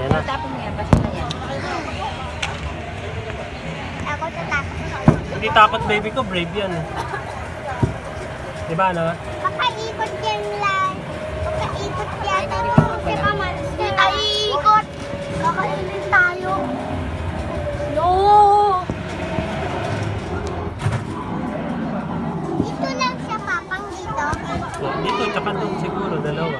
Yan na. Tapos mo yan, basta na yan. Ako tatakot. Hindi takot baby ko, brave yan eh. Diba ano? Makaikot yan lang. Makaikot yan. Si mama, hindi tayo iikot. Kakainin tayo. No! Dito lang siya, papang dito. Dito, tsaka doon siguro, dalawa.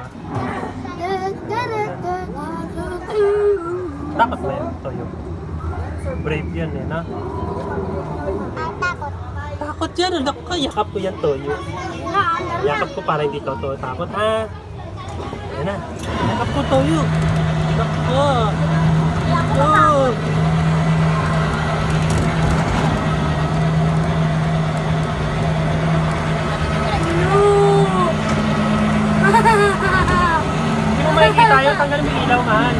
Takot ba yan, Toyo? Brave yan eh, na? Takot. Takot yan, anak ko. Yakap ko yan, Toyo. Yakap ko para hindi ka to takot, ha? Yan na. Yakap ko, Toyo. Anak ko. Oh. Hindi mo makikita yun, tanggalin mo yung ilaw, mahal.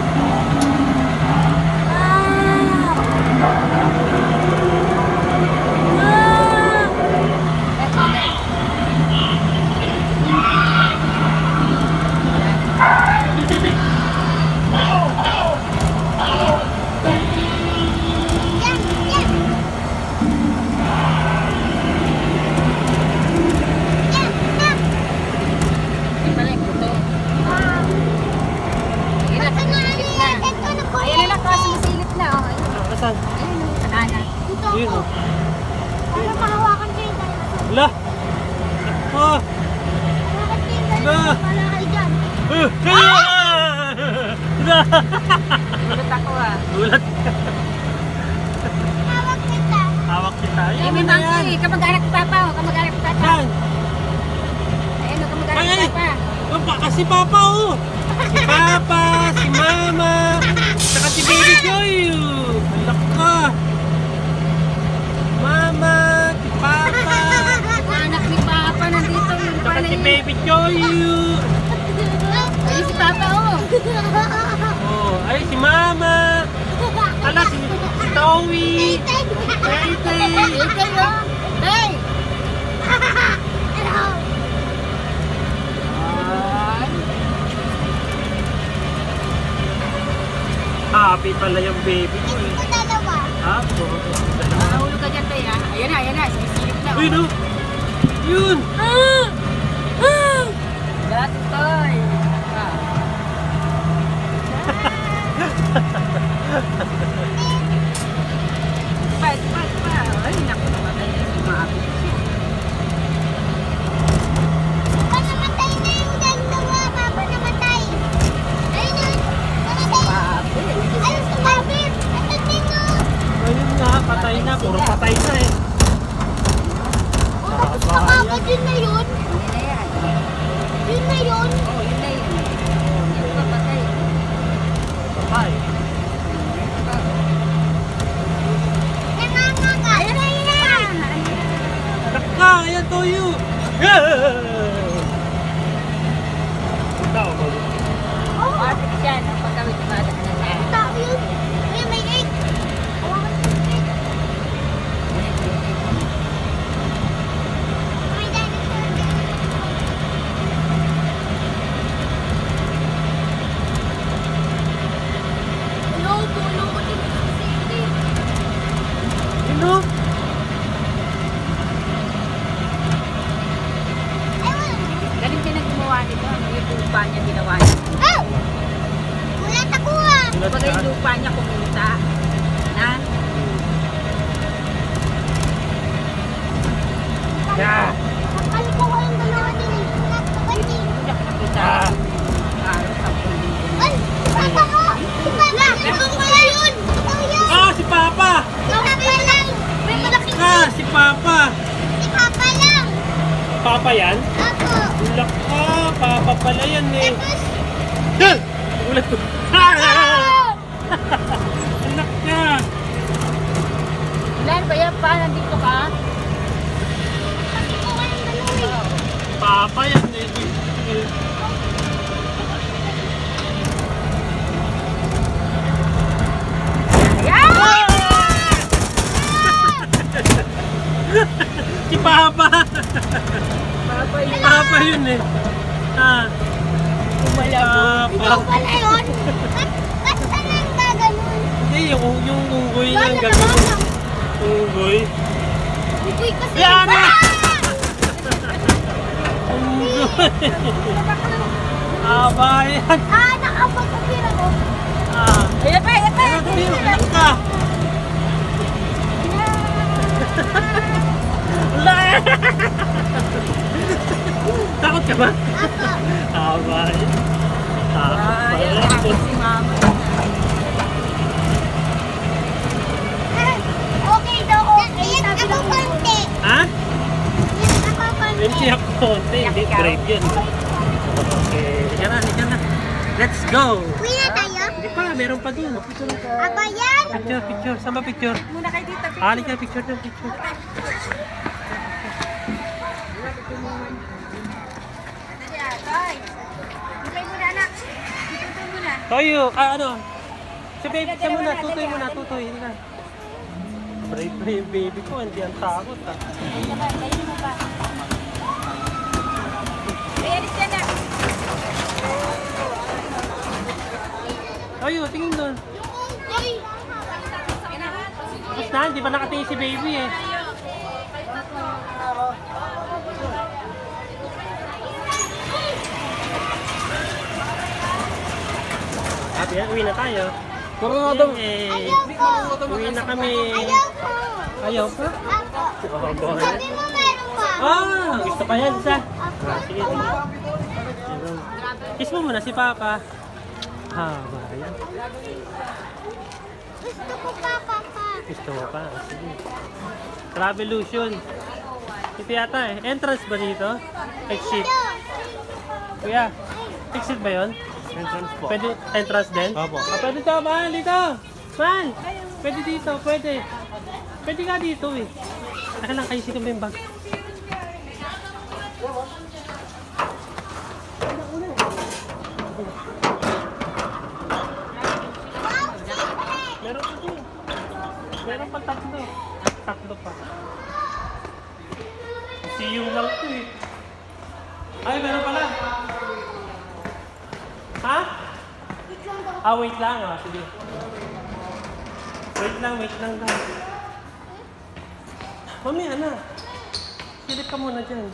Yan, yan. Yan, yan. Yung pala yung buto. Ayun na, Ito na, sumisilip na. ito na po Ayun na lang, sumisilip na. Oh. Ayun. Asan? Ayun, sa kanan. Dito Yun, ako. oh. Para mahawakan kayo tayo. Ala! Oh! Hawakan kayo tayo. Ba? Wala kayo dyan. Gulat ako ah. Ulat. Hawak kita. Hawak kita. Eh, may bangko eh. Kamag-anak ni Papa. Oh. Kamag-anak ni Papa. Saan? Ayun, oh, kamag-anak ni Ay! Papa. Si Papa, oh! Si Papa, si Mama, saka si Baby Joy. Anak ka. Mama, si Papa, Anak ni Papa nandito. Yung saka pala si yun. Baby Joy. Ayun si Papa oh. Oh, ay si Mama. Ala, si Towie. Tay. Ito yun. Hey! Happy pala yung baby ko eh. Ito dalawa. Apo. Mahulog ka dyan tayo. Ayan na. Sumisilip na. Uy, no? Yun! Lahat toy. Pa. Ay, naku, namatay na si Mami. Papa, namatay na yung dalawa. Papa, namatay. Ayun yun. Namatay. Papi. Ayun si Papi. Ito din oh. Ayun nga, patay na. Puro patay na eh. Tapos nakaka din na yun. Yun na yan. Yun na yun. Oo, yun na yun. Yung papatay. Patay. Nangangaga. Ayun na yun. Anak ka, ayan Toyo. Tao ba? Oh, Papi siya. Ang pagkawit ni Mada na siya. tao yun. Ayun, may egg. Hawakan mo yung egg. May dinosaur din. Hello, tulong ko din sa city. Yun no? Ayun. Galing din ang gumawa nito. Yung lupa niya ginawa niya. Ah! Ulat ako ah. Pag yung lupa niya kumunta. Na? Yeah. Kapal ko kayong dalawa din eh. Ulat ko kasi. Hindi ako nakita. Araw sa pulo. Ay! Papa ko! Si Papa! Ito pala yun! Ito yun! Ah, si Papa! Si Papa lang! May malaking Ah, si Papa! si Papa lang! Papa yan? Ako! Ulak ka, Papa pala yan eh. Tapos... Yan! Ulat ko. Ah! Anak ka! Ilan ba yan pa? Nandito ka? Kapal ko kayong dalawa eh. Papa yan eh. Si Papa! Papa yun. Papa yun eh. Ah. Umalabog. Papa. Ikaw pala yun? Ba't ka na Unggoy lang gagawin. Unggoy. Unggoy kasi. Yan na! Ah! Unggoy. Aba yan. Ah, nakapagpapira ko. Ah. Ayan pa, ayan pa. Ano tayo? Ilang ka? Wala! Takot ka ba? Ako. Aba yan. Takot Ayan, pala. takot si mama. Okay daw, okay. Yan ako konti. Ha? Yan ako konti. Hindi ako konti. Hindi, brave yun. Okay. Halika na, halika na. Let's go! Uwi na tayo? Hindi pa, meron pa dun. Aba yan? Picture, picture. Saan ba picture? Muna kayo dito. Halika, picture na, picture. Dali, Toy. Hintay muna, anak. Hintay muna. Toyo, ano? Si baby, siya muna, tutoy muna, tutoy. Hindi na. Brave, brave baby ko, hindi ang takot ah. Kainin mo ba? Ay, alis ka na. Toyo, tingin doon. Uy! Tapos na, hindi pa nakatingin si baby eh. Sabi yan, uwi na tayo. Eh, uwi na kami. Ayoko. Ayaw pa? Ako. Oh, boy. Sabi mo meron pa. Ah, gusto pa yan, isa. Ah, sige, sige. Kiss mo muna si Papa. Ah, yan. Gusto ko pa, Papa. Gusto mo pa? Sige. Travelution. Ito yata eh. Entrance ba dito? Exit. Kuya, exit ba yun? Entrance po. Pwede entrance din? Opo. Ah, pwede to, mahal, dito. Mahal, pwede dito, pwede. Pwede nga dito eh. Naka lang kayo, sino ba yung bag? Meron pa din. Meron pa tatlo. Tatlo pa. Siyong lang ito eh. Ay, meron pala. Ha? Ah, wait lang ah. Sige. Wait lang daw. Mamaya na. Silip ka muna dyan.